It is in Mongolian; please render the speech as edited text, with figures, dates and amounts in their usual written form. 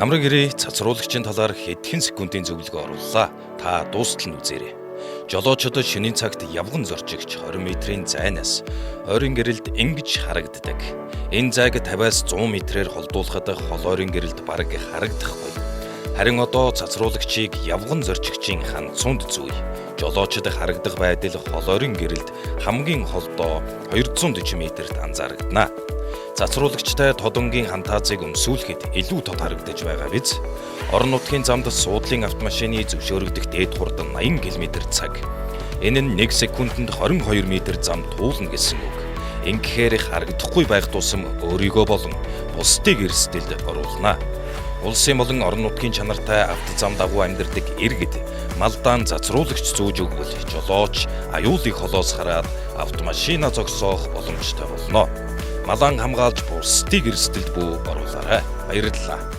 Амраг ирээ цацруулагчийн талаар хэдхэн секундын зөвлөгөө орууллаа. Та дуустал нь үзээрэй. Жолоочдод шөнийн цагт явган зорчигч 20 метрийн зайнаас ойрын гэрэлд ингэж харагддаг. Энэ зайг 50-аас 100 метрээр холдуулахад холойрын гэрэлд бараг харагдахгүй. Харин одоо цацруулагчийг явган зорчигчийн ханцуунд зүй. Жолоочд харагдах байдал холойрын гэрэлд хамгийн холдоо 240 метрт анзаарагдана. Цацруулагчтай тодонгийн хантаазыг өмсүүлэхэд илүү тод харагдаж байгаа биз? Орон нутгийн замд суудлын автомашины зөвшөөрөгдөх дээд хурд 80 км/цаг. Энэ нь 1 секундэд 22 м зам туулна гэсэн үг. Ингэхээр харагдахгүй байх тусам өөрийгөө болон бусдыг эрсдэлд оруулна. Улсын болон орон нутгийн чанартай автозам дагуу амьдардаг иргэд малдаан цацруулагч зүүж өгвөл жолооч аюулыг холоос хараад автомашина зогсоох боломжтой болно. Малан хамгаалж бусдыг эрсдэлд бүү оруулаарай. Баярлалаа.